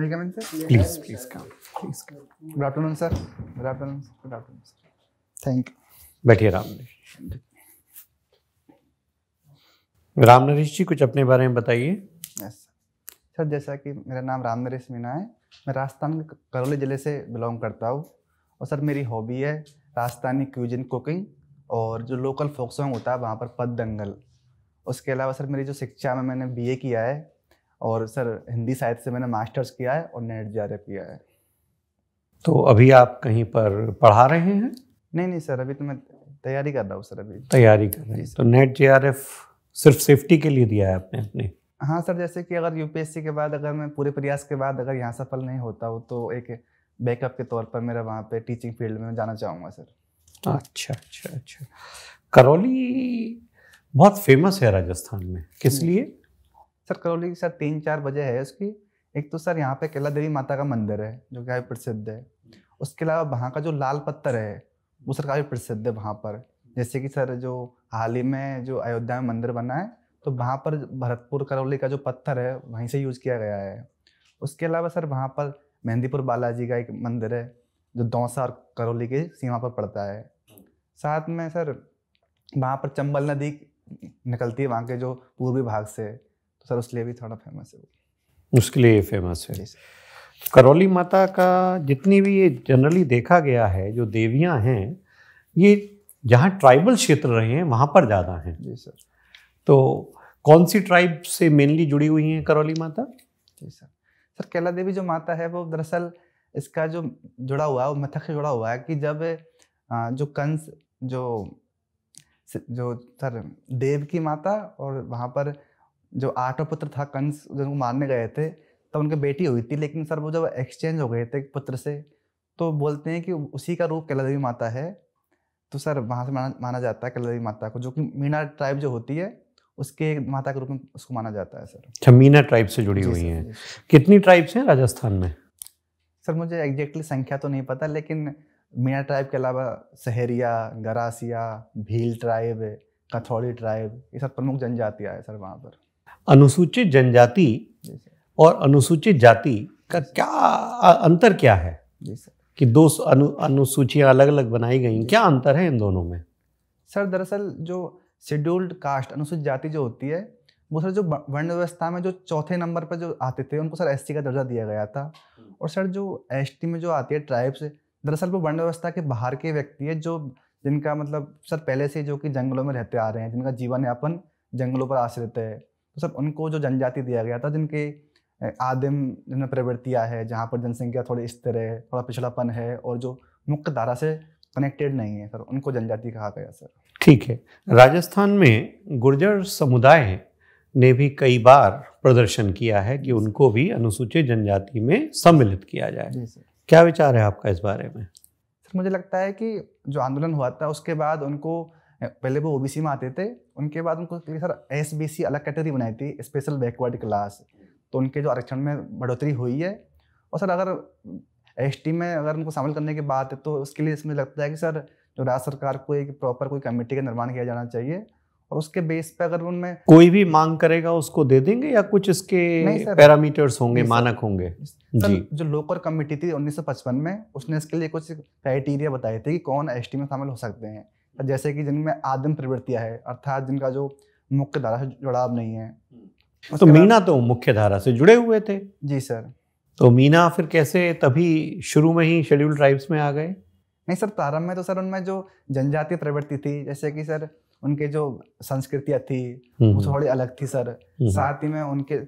May I come in, sir? Please come. Please come. Good afternoon, sir. Good afternoon. Good afternoon, sir. Thank you. बैठिए रामनरेश। रामनरेश जी कुछ अपने बारे में बताइए। Yes sir, जैसा कि मेरा नाम रामनरेश मीना है, मैं राजस्थान के करौली ज़िले से बिलोंग करता हूँ। और सर मेरी हॉबी है राजस्थानी क्यूजिन कुकिंग और जो लोकल फोक सॉन्ग होता है वहाँ पर पद दंगल। उसके अलावा सर मेरी जो शिक्षा में मैंने बीए किया है और सर हिंदी साहित्य से मैंने मास्टर्स किया है और नेट जेआरएफ किया है। तो अभी आप कहीं पर पढ़ा रहे हैं? नहीं सर, अभी तो मैं तैयारी कर रहा हूँ सर। अभी तैयारी कर रहे हैं। तो नेट जेआरएफ सिर्फ सेफ्टी के लिए दिया है आपने अपने? हाँ सर, जैसे कि अगर यूपीएससी के बाद अगर मैं पूरे प्रयास के बाद अगर यहाँ सफल नहीं होता हूँ तो एक बैकअप के तौर पर मेरा वहाँ पे टीचिंग फील्ड में जाना चाहूँगा सर। अच्छा। करौली बहुत फेमस है राजस्थान में, किस लिए? सर करौली सर 3-4 वजह है उसकी। एक तो सर यहाँ पे कैला देवी माता का मंदिर है जो काफ़ी प्रसिद्ध है। उसके अलावा वहाँ का जो लाल पत्थर है वो सर काफ़ी प्रसिद्ध है वहाँ पर। जैसे कि सर जो हाल ही में जो अयोध्या में मंदिर बना है तो वहाँ पर भरतपुर करौली का जो पत्थर है वहीं से यूज़ किया गया है। उसके अलावा सर वहाँ पर मेहंदीपुर बालाजी का एक मंदिर है जो दौसा और करौली की सीमा पर पड़ता है। साथ में सर वहाँ पर चंबल नदी निकलती है वहाँ के जो पूर्वी भाग से, तो सर उसके लिए भी थोड़ा फेमस है वो। उसके लिए फेमस है। करौली माता का जितनी भी ये जनरली देखा गया है जो देवियाँ हैं ये जहाँ ट्राइबल क्षेत्र रहे हैं वहाँ पर ज़्यादा हैं। जी सर। तो कौन सी ट्राइब से मेनली जुड़ी हुई हैं करौली माता? जी सर। सर कैला देवी जो माता है वो दरअसल इसका जो जुड़ा हुआ है वो मिथक से जुड़ा हुआ है कि जब जो कंस जो सर देव की माता और वहाँ पर जो 8वां पुत्र था कंस जिनको मारने गए थे तब उनकी बेटी हुई थी, लेकिन सर वो जब एक्सचेंज हो गए थे पुत्र से तो बोलते हैं कि उसी का रूप कैला देवी माता है। तो सर वहाँ से माना जाता है कैला देवी माता को, जो कि मीना ट्राइब जो होती है उसके माता के रूप में उसको माना जाता है सर। अच्छा, मीना ट्राइब से जुड़ी हुई हैं। कितनी ट्राइब्स हैं राजस्थान में? सर मुझे एग्जैक्टली संख्या तो नहीं पता, लेकिन मीना ट्राइब के अलावा सहरिया, गरासिया, भील ट्राइब, कथौड़ी ट्राइब, ये सब प्रमुख जनजातियाँ हैं सर वहाँ पर। अनुसूचित जनजाति और अनुसूचित जाति का क्या अंतर क्या है? जी सर। कि दो अनुसूचियाँ अलग अलग बनाई गई, क्या अंतर है इन दोनों में? सर दरअसल जो शेड्यूल्ड कास्ट अनुसूचित जाति जो होती है वो सर जो वर्ण व्यवस्था में जो चौथे नंबर पर जो आते थे उनको सर एसटी का दर्जा दिया गया था। और सर जो एसटी में जो आती है ट्राइब्स, दरअसल वो वर्ण व्यवस्था के बाहर के व्यक्ति है जो जिनका मतलब सर पहले से जो कि जंगलों में रहते आ रहे हैं, जिनका जीवन यापन जंगलों पर आश्रित है। तो सर उनको जो जनजाति दिया गया था जिनके आदिम जिनमें प्रवृत्तियाँ है, जहाँ पर जनसंख्या थोड़ी स्थिर है, थोड़ा पिछड़ापन है और जो मुख्य धारा से कनेक्टेड नहीं है सर, उनको जनजाति कहा गया सर। ठीक है। राजस्थान में गुर्जर समुदाय ने भी कई बार प्रदर्शन किया है कि उनको भी अनुसूचित जनजाति में सम्मिलित किया जाए। जी सर। क्या विचार है आपका इस बारे में? सर मुझे लगता है कि जो आंदोलन हुआ था उसके बाद उनको पहले वो ओबीसी में आते थे, उनके बाद उनको सर एसबीसी अलग कैटेगरी बनाई थी, स्पेशल बैकवर्ड क्लास। तो उनके जो आरक्षण में बढ़ोतरी हुई है। और सर अगर एसटी में अगर उनको शामिल करने की बात है तो उसके लिए इसमें लगता है कि सर जो राज्य सरकार को एक प्रॉपर कोई कमेटी का निर्माण किया जाना चाहिए और उसके बेस पे अगर उनमें कोई भी मांग करेगा उसको दे देंगे या कुछ इसके पैरामीटर्स होंगे, मानक होंगे? जी। जो लोकल कमेटी थी 1955 में उसने इसके लिए कुछ क्राइटेरिया बताए थे कि कौन एसटी में शामिल हो सकते हैं, जैसे कि जिनमें आदिम प्रवृत्तियाँ है, अर्थात जिनका जो मुख्य धारा से जुड़ाव नहीं है। तो मीना तो मुख्य धारा से जुड़े हुए थे। जी सर। तो मीना फिर कैसे तभी शुरू में ही शेड्यूल्ड ट्राइब्स में आ गए? नहीं सर, प्रारंभ में तो सर उनमें जो जनजातीय प्रवृत्ति थी, जैसे कि सर उनके जो संस्कृतियाँ थी वो थोड़ी अलग थी सर। साथ ही में उनके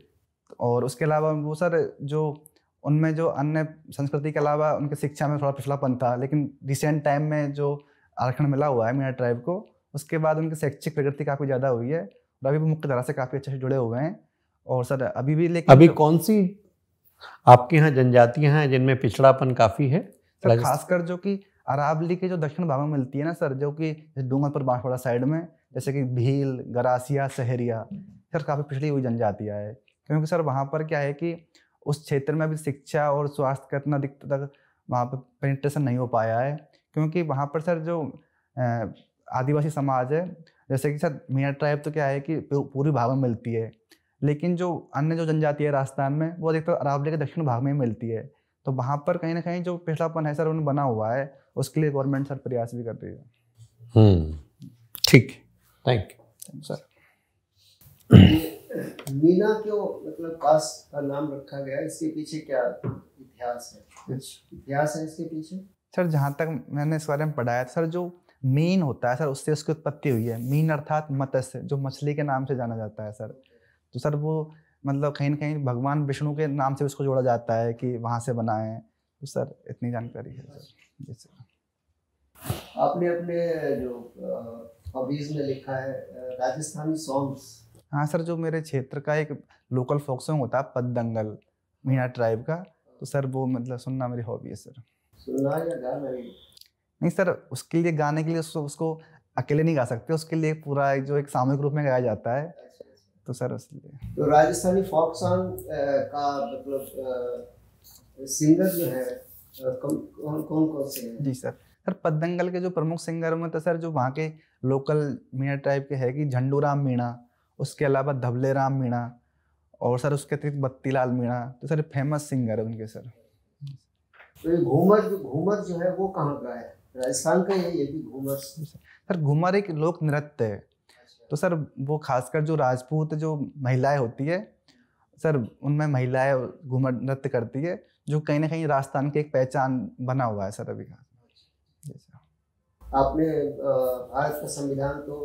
और उसके अलावा वो सर जो उनमें जो अन्य संस्कृति के अलावा उनके शिक्षा में थोड़ा पिछड़ापन था, लेकिन रिसेंट टाइम में जो आरक्षण मिला हुआ है मीना ट्राइब को, उसके बाद उनकी शैक्षिक प्रगति काफ़ी ज़्यादा हुई है और अभी भी मुख्य धारा से काफ़ी अच्छे से जुड़े हुए हैं। और सर अभी भी, लेकिन अभी कौन सी आपके यहाँ जनजातियाँ हैं जिनमें पिछड़ापन काफ़ी है? सर खासकर जो कि अरावली के जो दक्षिण भाग में मिलती है ना सर, जो कि डूंगरपुर बांसवाड़ा साइड में, जैसे कि भील, गरासिया, सहरिया, सर काफ़ी पिछड़ी हुई जनजातियाँ है। क्योंकि सर वहाँ पर क्या है कि उस क्षेत्र में अभी शिक्षा और स्वास्थ्य का इतना अधिक तक वहाँ पर पेनिट्रेशन नहीं हो पाया है, क्योंकि वहाँ पर सर जो आदिवासी समाज है, जैसे कि सर मीना ट्राइब तो क्या है कि पूर्वी भाग में मिलती है, लेकिन जो अन्य जो जनजाति है राजस्थान में वो अधिकतर अरावली के दक्षिण भाग में ही मिलती है। तो वहाँ पर कहीं ना कहीं जो पिछड़ापन है सर उन्हें बना हुआ है, उसके लिए गवर्नमेंट सर प्रयास भी कर रही है। ठीक है, थैंक यू सर। मीना क्यों मतलब कास्ट का नाम रखा गया, इसके पीछे क्या इतिहास है? इतिहास है इसके पीछे? सर जहाँ तक मैंने इस बारे में पढ़ा है सर, जो मीन होता है सर उससे उसकी उत्पत्ति हुई है। मीन अर्थात मत्स्य, जो मछली के नाम से जाना जाता है सर। तो सर वो मतलब कहीं ना कहीं भगवान विष्णु के नाम से उसको जोड़ा जाता है कि वहाँ से बना है। तो सर इतनी जानकारी है सर। जी सर। आपने अपने जो हॉबीज में लिखा है राजस्थानी सॉन्ग्स। हाँ सर, जो मेरे क्षेत्र का एक लोकल फोक सॉन्ग होता है पद्दंगल, मीना ट्राइब का, तो सर वो मतलब सुनना मेरी हॉबी है सर। सुनना या गाना? नहीं सर, उसके लिए गाने के लिए उसको अकेले नहीं गा सकते, उसके लिए पूरा एक सामूहिक रूप में गाया जाता है। तो सर इसलिए तो राजस्थानी फोक सॉन्ग का मतलब सिंगर जो है कौन कौन से हैं? जी सर पद्दंगल के जो प्रमुख सिंगर में तो सर जो वहाँ के लोकल मीणा टाइप के है कि झंडू राम मीणा, उसके अलावा धबले राम मीणा, और सर उसके अतिरिक्त बत्तीलाल मीणा। तो सर फेमस सिंगर है उनके सर। तो ये घूमर जो है वो कहाँ का है? राजस्थान का ये भी घूमर? सर घूमर एक लोक नृत्य है। तो सर वो खासकर जो राजपूत जो महिलाएं होती है सर, उनमें महिलाएं घूमर नृत्य करती है, जो कहीं ना कहीं राजस्थान की एक पहचान बना हुआ है सर अभी का। आपने भारत का संविधान तो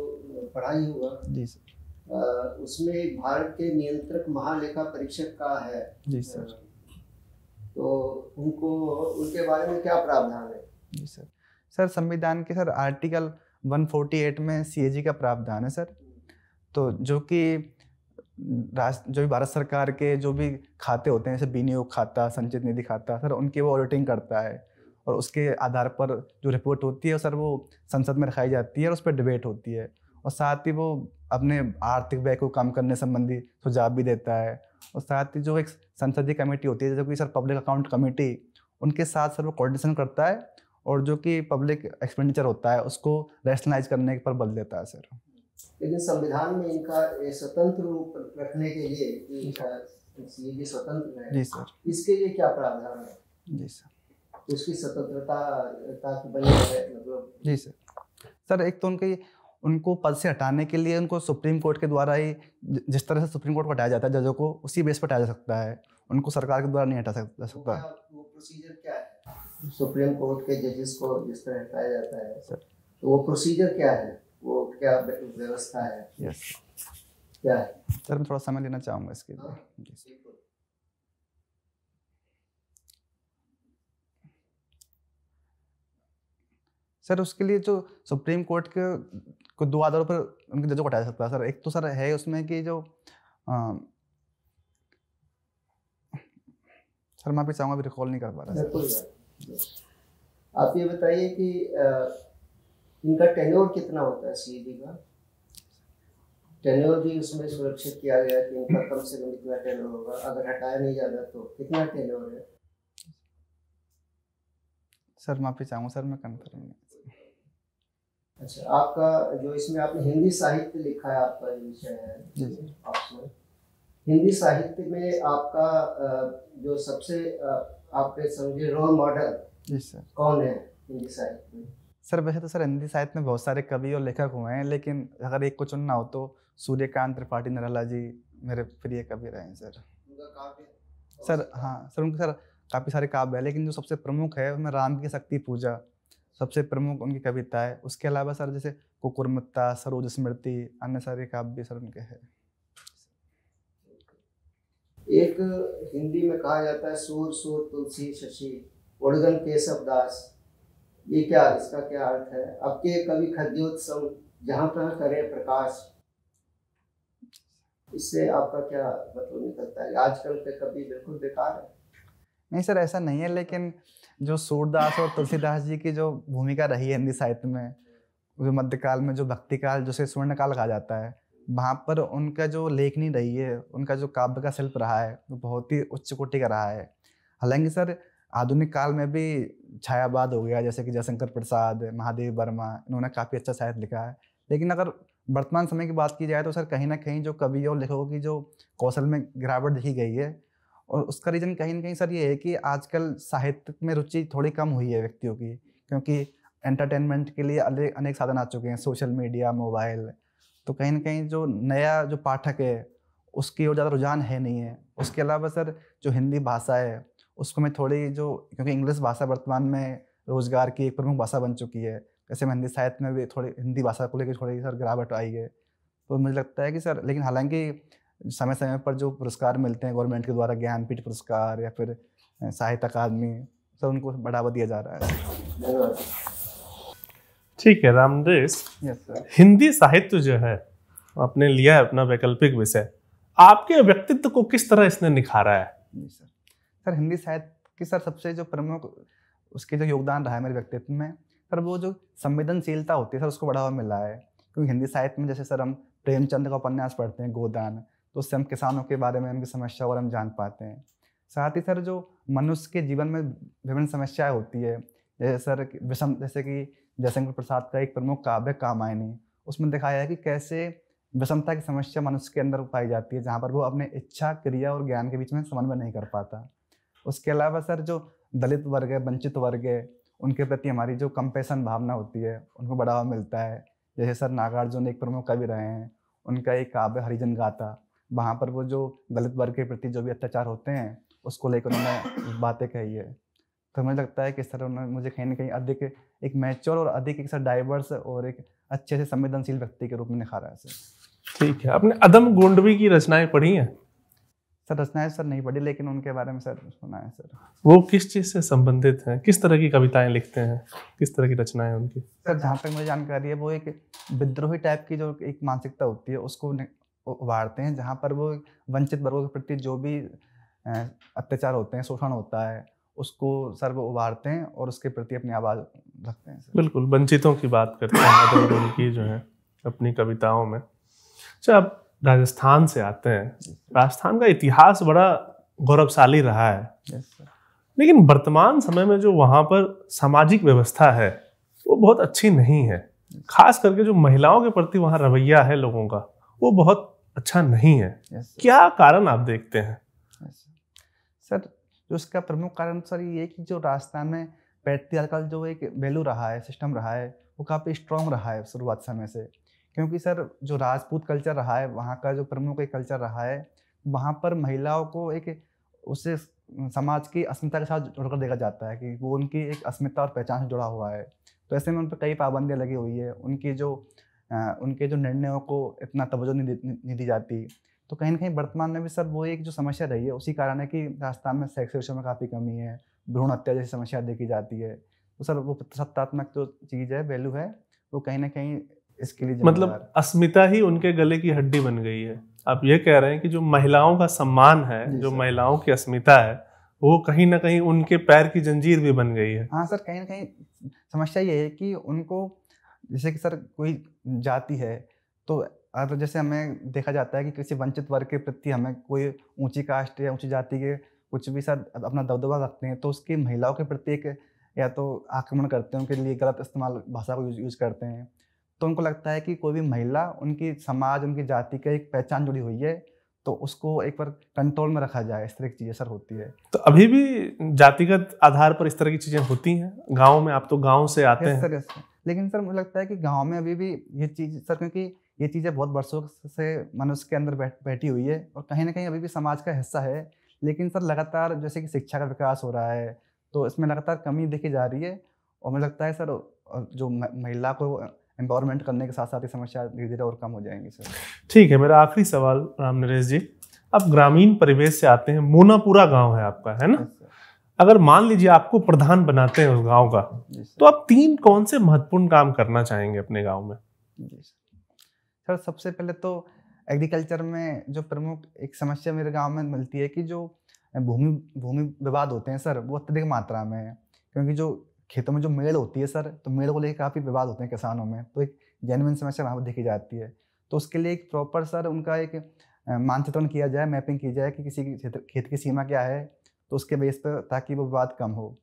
पढ़ा ही होगा? जी सर। उसमें भारत के नियंत्रक महालेखा परीक्षक का है। जी सर। तो उनके बारे में क्या प्रावधान है? जी सर संविधान के सर आर्टिकल 148 में सीएजी का प्रावधान है सर। तो जो कि जो भी भारत सरकार के जो भी खाते होते हैं, जैसे विनियोग खाता, संचित निधि खाता, सर उनकी वो ऑडिटिंग करता है, और उसके आधार पर जो रिपोर्ट होती है सर वो संसद में रखाई जाती है और उस पर डिबेट होती है। और साथ ही वो अपने आर्थिक व्यय को कम करने संबंधी सुझाव भी देता है। और साथ ही जो एक संसदीय कमेटी होती है, जैसे कि सर पब्लिक अकाउंट कमेटी, उनके साथ सर वो कोऑर्डिनेशन करता है, और जो कि पब्लिक एक्सपेंडिचर होता है उसको रैशनलाइज करने पर बल देता है सर। लेकिन संविधान में इनका स्वतंत्र रूप रखने के लिए ये स्वतंत्र है। जी सर। इसके लिए क्या प्रावधान है? जी सर। उसकी स्वतंत्रता की बनी है मतलब? जी सर एक तो उनको पद से हटाने के लिए उनको सुप्रीम कोर्ट के द्वारा ही, जिस तरह से सुप्रीम कोर्ट को हटाया जाता है जजों को, उसी बेस पर हटाया जा सकता है। उनको सरकार के द्वारा नहीं हटा सकता। वो प्रोसीजर क्या है? सुप्रीम कोर्ट के जजेस को जिस तरह हटाया जाता है सर, तो वो प्रोसीजर क्या है? वो क्या व्यवस्था है? यस क्या है सर, मैं थोड़ा समय लेना चाहूँगा इसके लिए। सर उसके लिए जो सुप्रीम कोर्ट के को दो आधारों पर उनके जजों को हटाया जा सकता है सर। एक तो सर है उसमें कि जो सर मैं भी चाहूँगा, अभी रिकॉल नहीं कर पा रहा सर। आप ये बताइए कि इनका टेन्योर कितना होता है? सीईडी का टेन्योर भी उसमें सुरक्षित किया गया है कि इनका कम से कम इतना टेन्योर होगा, अगर हटाया नहीं जाता तो कितना टेन्योर है? सर माफी चाहूँगा सर, मैं कंफर्म नहीं। अच्छा, आपका जो इसमें आपने हिंदी साहित्य लिखा है, आपका जो विषय है ऑप्शनल, हिंदी साहित्य में आपका जो सबसे आपके समझे रोल मॉडल जी सर कौन है हिंदी साहित्य में? सर वैसे तो सर हिंदी साहित्य में बहुत सारे कवि और लेखक हुए हैं, लेकिन अगर एक को चुनना हो तो सूर्यकांत त्रिपाठी निराला जी मेरे प्रिय कवि रहे हैं सर। सर हाँ सर, उनके सर काफ़ी सारे काव्य है, लेकिन जो सबसे प्रमुख है उसमें राम की शक्ति पूजा सबसे प्रमुख उनकी कविता है। उसके अलावा सर जैसे कुकुरमुत्ता, सरोज स्मृति, अन्य सारे काव्य सर उनके हैं। एक हिंदी में कहा जाता है सूर सूर तुलसी शशि उड़गन केशव दास, ये क्या, इसका क्या अर्थ है? अब के कवि खद्योत्सव जहाँ तहाँ करे प्रकाश, इससे आपका क्या मतलब निकलता है? आजकल के कवि बिल्कुल बेकार है? नहीं सर ऐसा नहीं है, लेकिन जो सूरदास और तुलसीदास जी की जो भूमिका रही है हिंदी साहित्य में, जो मध्यकाल में जो भक्ति काल जिसे स्वर्ण काल कहा जाता है, वहाँ पर उनका जो लेखनी रही है, उनका जो काव्य का शिल्प रहा है वो बहुत ही उच्च कोटि का रहा है। हालांकि सर आधुनिक काल में भी छायावाद हो गया, जैसे कि जयशंकर प्रसाद, महादेव वर्मा, इन्होंने काफ़ी अच्छा साहित्य लिखा है, लेकिन अगर वर्तमान समय की बात की जाए तो सर कहीं ना कहीं जो कवि और लेखकों की जो कौशल में गिरावट देखी गई है, और उसका रीज़न कहीं ना कहीं सर ये है कि आजकल साहित्य में रुचि थोड़ी कम हुई है व्यक्तियों की, क्योंकि एंटरटेनमेंट के लिए अनेक साधन आ चुके हैं, सोशल मीडिया, मोबाइल। तो कहीं ना कहीं जो नया जो पाठक है उसकी ओर ज़्यादा रुझान है नहीं है। उसके अलावा सर जो हिंदी भाषा है उसको मैं थोड़ी जो, क्योंकि इंग्लिश भाषा वर्तमान में रोजगार की एक प्रमुख भाषा बन चुकी है, जैसे मैं हिंदी साहित्य में भी थोड़ी हिंदी भाषा को लेकर थोड़ी सर गिरावट आई है। तो मुझे लगता है कि सर, लेकिन हालांकि समय समय पर जो पुरस्कार मिलते हैं गवर्नमेंट के द्वारा, ज्ञानपीठ पुरस्कार या फिर साहित्य अकादमी, सर उनको बढ़ावा दिया जा रहा है। ठीक है रामनरेश, यस सर। हिंदी साहित्य जो है आपने लिया है अपना वैकल्पिक विषय, आपके व्यक्तित्व को किस तरह इसने निखारा है? जी सर। सर हिंदी साहित्य की सर सबसे जो प्रमुख उसके जो योगदान रहा है मेरे व्यक्तित्व में सर, वो जो संवेदनशीलता होती है सर, उसको बढ़ावा मिला है। क्योंकि हिंदी साहित्य में जैसे सर हम प्रेमचंद का उपन्यास पढ़ते हैं गोदान, तो उससे हम किसानों के बारे में, उनकी समस्याओं और हम जान पाते हैं। साथ ही सर जो मनुष्य के जीवन में विभिन्न समस्याएं होती है, जैसे सर विषम, जैसे कि जयशंकर प्रसाद का एक प्रमुख काव्य कामायनी, उसमें दिखाया है कि कैसे विषमता की समस्या मनुष्य के अंदर पाई जाती है, जहाँ पर वो अपने इच्छा, क्रिया और ज्ञान के बीच में समन्वय नहीं कर पाता। उसके अलावा सर जो दलित वर्ग है, वंचित वर्ग है, उनके प्रति हमारी जो कंपैशन भावना होती है उनको बढ़ावा मिलता है। जैसे सर नागार्जुन एक प्रमुख कवि रहे हैं, उनका एक काव्य हरिजन गाथा, वहाँ पर वो जो दलित वर्ग के प्रति जो भी अत्याचार होते हैं उसको लेकर उन्होंने बातें कही है। तो मुझे लगता है कि सर उन्होंने मुझे कहीं ना कहीं अधिक एक मैच्योर और अधिक एक सर डाइवर्स और एक अच्छे से संवेदनशील व्यक्ति के रूप में निखारा है सर। ठीक है, आपने अदम गोंडवी की रचनाएं पढ़ी हैं? सर रचनाएं सर नहीं पढ़ी, लेकिन उनके बारे में सर सुना है सर। वो किस चीज़ से संबंधित हैं? किस तरह की कविताएं लिखते हैं? किस तरह की रचनाएं उनकी? सर जहाँ तक मुझे जानकारी है वो एक विद्रोही टाइप की जो एक मानसिकता होती है उसको उभारते हैं, जहाँ पर वो वंचित वर्गों के प्रति जो भी अत्याचार होते हैं, शोषण होता है, उसको सर वो उभारते हैं और उसके प्रति अपनी आवाज़ रखते हैं सर। बिल्कुल, वंचितों की बात करते हैं अदम गोंडवी जो है अपनी कविताओं में। अच्छा, आप राजस्थान से आते हैं, राजस्थान का इतिहास बड़ा गौरवशाली रहा है, लेकिन वर्तमान समय में जो वहाँ पर सामाजिक व्यवस्था है वो बहुत अच्छी नहीं है। खास करके जो महिलाओं के प्रति वहाँ रवैया है लोगों का, वो बहुत अच्छा नहीं है। क्या कारण आप देखते हैं? सर जो इसका प्रमुख कारण सर ये है कि जो राजस्थान में पैट्रियार्कल जो एक वैल्यू रहा है, सिस्टम रहा है, वो काफ़ी स्ट्रॉन्ग रहा है शुरुआत समय से। क्योंकि सर जो राजपूत कल्चर रहा है, वहाँ का जो प्रमुख एक कल्चर रहा है, वहाँ पर महिलाओं को एक उससे समाज की अस्मिता के साथ जोड़कर देखा जाता है कि वो उनकी एक अस्मिता और पहचान से जुड़ा हुआ है। तो ऐसे में उन पर कई पाबंदियाँ लगी हुई है, उनके जो निर्णयों को इतना तवज्जो नहीं दी जाती। तो कहीं ना कहीं वर्तमान में भी सर वो एक जो समस्या रही है, उसी कारण है कि राजस्थान में सेक्स रेशो में काफ़ी कमी है, भ्रूण हत्या जैसी समस्या देखी जाती है। तो सर वो सत्तात्मक जो चीज़ है, वैल्यू है, वो कहीं ना कहीं इसके लिए मतलब अस्मिता ही उनके गले की हड्डी बन गई है। आप ये कह रहे हैं कि जो महिलाओं का सम्मान है, जो महिलाओं की अस्मिता है, वो कहीं ना कहीं उनके पैर की जंजीर भी बन गई है। हाँ सर, कहीं ना कहीं समस्या ये है कि उनको, जैसे कि सर कोई जाति है तो जैसे हमें देखा जाता है कि किसी वंचित वर्ग के प्रति हमें कोई ऊंची कास्ट या ऊंची जाति के कुछ भी सर अपना दबदबा रखते हैं, तो उसकी महिलाओं के प्रति एक या तो आक्रमण करते हैं, उनके लिए गलत इस्तेमाल भाषा को यूज करते हैं। तो उनको लगता है कि कोई भी महिला उनकी समाज, उनकी जाति का एक पहचान जुड़ी हुई है, तो उसको एक बार कंट्रोल में रखा जाए, इस तरह की चीज़ें सर होती है। तो अभी भी जातिगत आधार पर इस तरह की चीज़ें होती हैं गाँव में? आप तो गाँव से आते हैं। सर, लेकिन सर मुझे लगता है कि गाँव में अभी भी ये चीज़ सर, क्योंकि ये चीज़ें बहुत वर्षों से मनुष्य के अंदर बैठी हुई है और कहीं ना कहीं अभी भी समाज का हिस्सा है। लेकिन सर लगातार जैसे कि शिक्षा का विकास हो रहा है, तो इसमें लगातार कमी देखी जा रही है। और मुझे लगता है सर जो महिला को एम्पावरमेंट करने के साथ साथ ही समस्या धीरे धीरे और कम हो जाएंगी सर। ठीक है, मेरा आखिरी सवाल रामनरेश जी, आप ग्रामीण परिवेश से आते हैं, मोनापुरा गांव है आपका, है ना? अगर मान लीजिए आपको प्रधान बनाते हैं उस गांव का, तो आप 3 कौन से महत्वपूर्ण काम करना चाहेंगे अपने गांव में? जी सर, सबसे पहले तो एग्रीकल्चर में जो प्रमुख एक समस्या मेरे गांव में मिलती है कि जो भूमि विवाद होते हैं सर, वो अत्यधिक मात्रा में है। क्योंकि जो खेतों में जो मेड़ होती है सर, तो मेड़ को लेकर काफ़ी विवाद होते हैं किसानों में, तो एक जेन्युइन समस्या वहाँ पर देखी जाती है। तो उसके लिए एक प्रॉपर सर उनका एक मानचित्रण किया जाए, मैपिंग की जाए कि किसी की खेत की सीमा क्या है, तो उसके बेस पर, ताकि वो विवाद कम हो।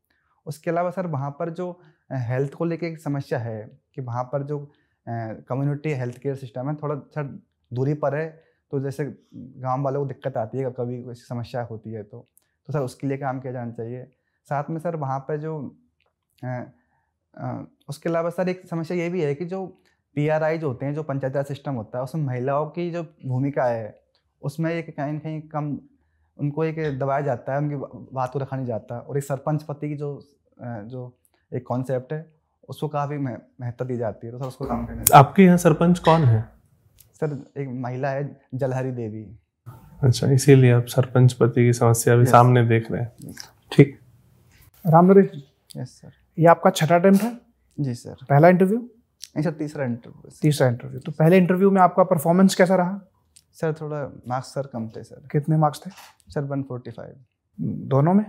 उसके अलावा सर वहाँ पर जो हेल्थ को लेकर एक समस्या है कि वहाँ पर जो कम्युनिटी हेल्थ केयर सिस्टम है थोड़ा सर दूरी पर है, तो जैसे गांव वालों को दिक्कत आती है, कभी कोई समस्या होती है तो सर उसके लिए काम किया जाना चाहिए। साथ में सर वहाँ पर जो उसके अलावा सर एक समस्या ये भी है कि जो PRI जो होते हैं, जो पंचायती राज सिस्टम होता है, उसमें महिलाओं की जो भूमिका है उसमें एक कहीं न कहीं कम उनको एक दबाया जाता है, उनकी बात को रखा नहीं जाता। और एक सरपंच पति की जो एक कॉन्सेप्ट है उसको काफ़ी महत्व दी जाती है, तो सर उसको काम करना चाहिए। आपके यहाँ सरपंच कौन है? सर एक महिला है, जलहरी देवी। अच्छा, इसीलिए आप सरपंच पति की समस्या भी सामने देख रहे हैं। ठीक। राम नरेश जी, यस सर। ये आपका छठा अटेम्प्ट है? जी सर। पहला इंटरव्यू? नहीं सर, तीसरा इंटरव्यू। तीसरा इंटरव्यू। तो पहले इंटरव्यू में आपका परफॉर्मेंस कैसा रहा? सर थोड़ा मार्क्स सर कम थे सर। कितने मार्क्स थे? सर 145। दोनों में?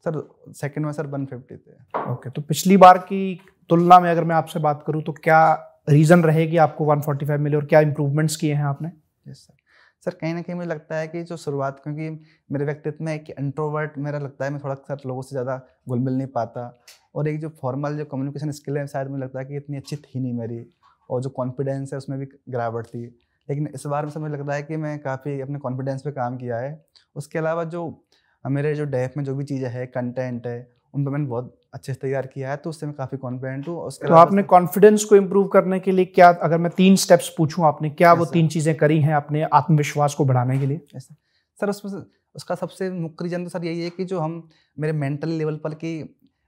सर सेकंड में सर 150 थे। ओके, तो पिछली बार की तुलना में अगर मैं आपसे बात करूं तो क्या रीज़न रहेगी आपको 145 मिले और क्या इम्प्रूवमेंट्स किए हैं आपने? Yes sir. सर कहीं ना कहीं मुझे लगता है कि जो शुरुआत, क्योंकि मेरे व्यक्तित्व में एक इंट्रोवर्ट मेरा लगता है, मैं थोड़ा सर लोगों से ज़्यादा घुल मिल नहीं पाता, और एक जो फॉर्मल जो कम्युनिकेशन स्किल है शायद मुझे लगता है कि इतनी अच्छी थी नहीं मेरी, और जो कॉन्फिडेंस है उसमें भी गिरावट थी। लेकिन इस बार में मुझे लगता है कि मैं काफ़ी अपने कॉन्फिडेंस पे काम किया है। उसके अलावा जो मेरे जो डेफ में जो भी चीज़ें है, कंटेंट है, उन पर मैंने बहुत अच्छे से तैयार किया है, तो उससे मैं काफ़ी कॉन्फिडेंट हूँ। उसके तो आपने कॉन्फिडेंस को इम्प्रूव करने के लिए क्या, अगर मैं 3 स्टेप्स पूछूं आपने क्या वो 3 चीज़ें करी हैं अपने आत्मविश्वास को बढ़ाने के लिए? सर उसका सबसे मुख्य रीजन तो सर यही है कि जो मेरे मेंटल लेवल पर की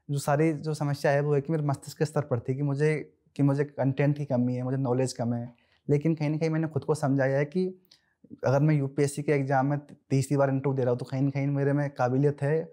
जो सारी जो समस्या है वो है कि मेरे मस्तिष्क के स्तर पर थी कि मुझे कंटेंट की कमी है, मुझे नॉलेज कम है। लेकिन कहीं ना कहीं मैंने खुद को समझाया है कि अगर मैं UPSC के एग्जाम में तीसरी बार इंटरव्यू दे रहा हूँ तो कहीं ना कहीं मेरे में काबिलियत है,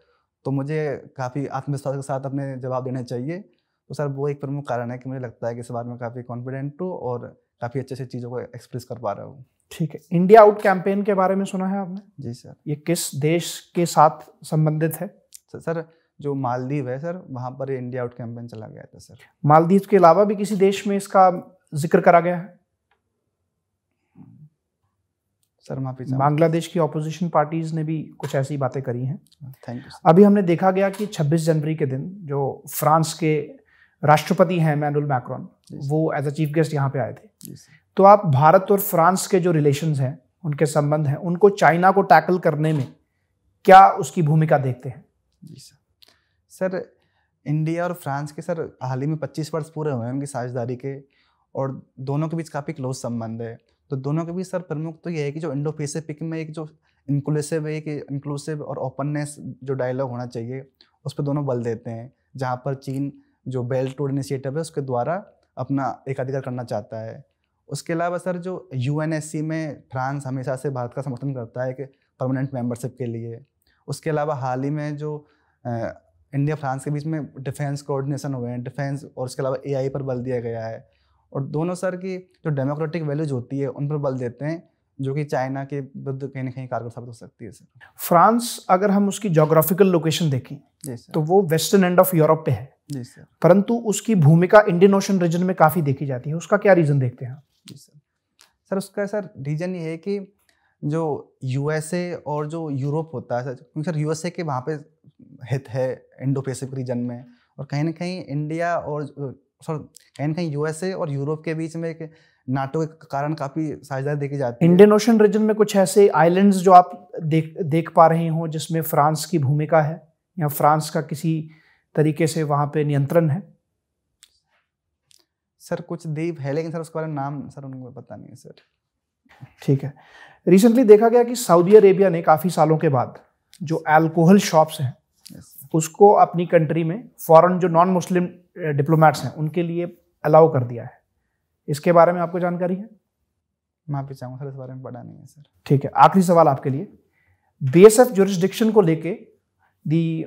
तो मुझे काफ़ी आत्मविश्वास के साथ अपने जवाब देने चाहिए। तो सर वो एक प्रमुख कारण है कि मुझे लगता है कि इस बार मैं काफ़ी कॉन्फिडेंट हूँ और काफ़ी अच्छे से चीज़ों को एक्सप्रेस कर पा रहा हूँ। ठीक है। इंडिया आउट कैंपेन के बारे में सुना है आपने? जी सर। ये किस देश के साथ संबंधित है? सर जो मालदीव है सर, वहाँ पर इंडिया आउट कैंपेन चला गया था सर। मालदीव के अलावा भी किसी देश में इसका जिक्र करा गया है? सर माफी, बांग्लादेश की ऑपोजिशन पार्टीज ने भी कुछ ऐसी बातें करी हैं। Thank you. अभी हमने देखा गया कि 26 जनवरी के दिन जो फ्रांस के राष्ट्रपति हैं इमैनुअल मैक्रोन, वो एज अ चीफ गेस्ट यहाँ पे आए थे। तो आप भारत और फ्रांस के जो रिलेशंस हैं, उनके संबंध हैं, उनको चाइना को टैकल करने में क्या उसकी भूमिका देखते हैं? जी सर। सर इंडिया और फ्रांस के सर हाल ही में 25 वर्ष पूरे हुए हैं उनकी साझेदारी के, और दोनों के बीच काफ़ी क्लोज संबंध है। तो दोनों के बीच सर प्रमुख तो ये है कि जो इंडो पैसिफिक में एक जो इंक्लूसिव और ओपननेस जो डायलॉग होना चाहिए, उस पर दोनों बल देते हैं। जहाँ पर चीन जो बेल्ट रोड इनिशिएटिव है उसके द्वारा अपना एकाधिकार करना चाहता है। उसके अलावा सर जो UNSC में फ्रांस हमेशा से भारत का समर्थन करता है कि परमानेंट मेंबरशिप के लिए। उसके अलावा हाल ही में जो इंडिया फ्रांस के बीच में डिफेंस कोऑर्डिनेशन हुए हैं, डिफेंस और उसके अलावा AI पर बल दिया गया है। और दोनों सर की जो डेमोक्रेटिक वैल्यूज होती है उन पर बल देते हैं, जो कि चाइना के विरुद्ध कहीं ना कहीं कारगर साबित हो सकती है सर। फ्रांस अगर हम उसकी जोग्राफिकल लोकेशन देखें तो वो वेस्टर्न एंड ऑफ यूरोप पे है। जी सर। परंतु उसकी भूमिका इंडियन ओशन रीजन में काफ़ी देखी जाती है, उसका क्या रीज़न देखते हैं? जी सर। सर उसका सर रीजन ये है कि जो USA और जो यूरोप होता है सर, क्योंकि सर USA के वहाँ पे हित है इंडो पैसिफिक रीजन में, और कहीं ना कहीं इंडिया और कहीं ना कहीं USA और यूरोप के बीच में एक नाटो के कारण काफ़ी साझेदारी देखी जाती है। इंडियन ओशन रीजन में कुछ ऐसे आइलैंड्स जो आप देख पा रहे हो जिसमें फ्रांस की भूमिका है या फ्रांस का किसी तरीके से वहाँ पे नियंत्रण है? सर कुछ द्वीप है, लेकिन सर उसके बारे में नाम सर उनको पता नहीं है सर। ठीक है। रिसेंटली देखा गया कि सऊदी अरेबिया ने काफ़ी सालों के बाद जो अल्कोहल शॉप्स हैं उसको अपनी कंट्री में फॉरेन जो नॉन मुस्लिम डिप्लोमेट्स हैं उनके लिए अलाउ कर दिया है। इसके बारे में आपको जानकारी है? माफी चाहूँगा सर, इस बारे में पढ़ा नहीं है सर। ठीक है। आखिरी सवाल आपके लिए, BSF जुरिस्डिक्शन को लेके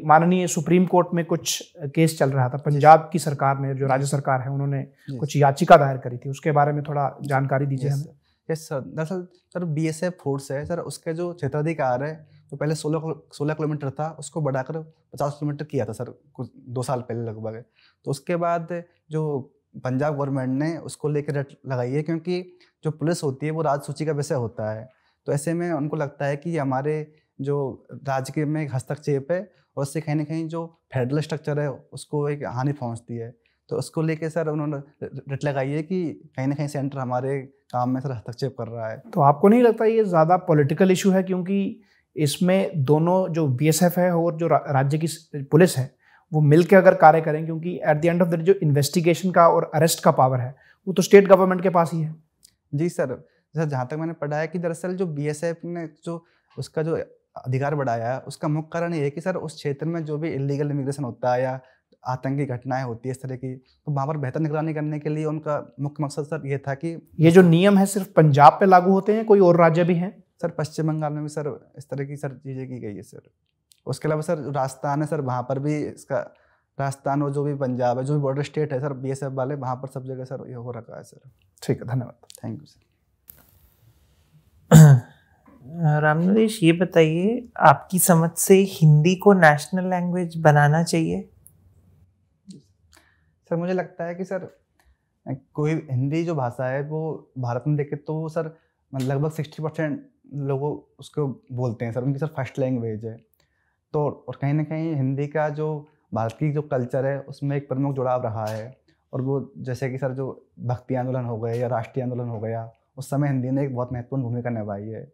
माननीय सुप्रीम कोर्ट में कुछ केस चल रहा था। पंजाब की सरकार ने, जो राज्य सरकार है, उन्होंने कुछ याचिका दायर करी थी, उसके बारे में थोड़ा जानकारी दीजिए हमें। Yes sir. दरअसल सर BSF फोर्स है सर, उसके जो क्षेत्राधिकार है तो पहले 16 किलोमीटर था, उसको बढ़ाकर 50 किलोमीटर किया था सर कुछ 2 साल पहले लगभग। तो उसके बाद जो पंजाब गवर्नमेंट ने उसको लेकर रट लगाई है, क्योंकि जो पुलिस होती है वो राज्य सूची का विषय होता है। तो ऐसे में उनको लगता है कि हमारे जो राज्य के में एक हस्तक्षेप है और उससे कहीं ना कहीं जो फेडरल स्ट्रक्चर है उसको एक हानि पहुंचती है। तो उसको लेके सर उन्होंने रट लगाई है कि कहीं ना कहीं सेंटर हमारे काम में सर हस्तक्षेप कर रहा है। तो आपको नहीं लगता ये ज़्यादा पॉलिटिकल इशू है, क्योंकि इसमें दोनों जो बीएसएफ है और जो राज्य की पुलिस है वो मिल के अगर कार्य करें, क्योंकि at the end of the जो इन्वेस्टिगेशन का और अरेस्ट का पावर है वो तो स्टेट गवर्नमेंट के पास ही है। जी सर जहाँ तक मैंने पढ़ा है कि दरअसल जो बीएसएफ ने जो उसका जो अधिकार बढ़ाया है उसका मुख्य कारण ये है कि सर उस क्षेत्र में जो भी इलीगल इमिग्रेशन होता है या आतंकी घटनाएं होती है इस तरह की, तो वहाँ पर बेहतर निगरानी करने के लिए उनका मुख्य मकसद सर ये था कि ये जो नियम है सिर्फ पंजाब पे लागू होते हैं, कोई और राज्य भी हैं? सर पश्चिम बंगाल में भी सर इस तरह की सर चीज़ें की गई है सर। उसके अलावा सर राजस्थान है सर, वहाँ पर भी इसका राजस्थान और जो भी पंजाब है जो भी बॉर्डर स्टेट है सर बीएसएफ वाले वहाँ पर सब जगह सर ये हो रखा है सर। ठीक है, धन्यवाद। Thank you sir. रामनरेश, ये बताइए आपकी समझ से हिंदी को नेशनल लैंग्वेज बनाना चाहिए? सर मुझे लगता है कि सर कोई हिंदी जो भाषा है वो भारत में देखे तो सर लगभग 60% लोग उसको बोलते हैं सर, उनकी सर फर्स्ट लैंग्वेज है। तो और कहीं ना कहीं हिंदी का जो भारत की जो कल्चर है उसमें एक प्रमुख जुड़ाव रहा है। और वो जैसे कि सर जो भक्ति आंदोलन हो गए या राष्ट्रीय आंदोलन हो गया, उस समय हिंदी ने एक बहुत महत्वपूर्ण भूमिका निभाई है।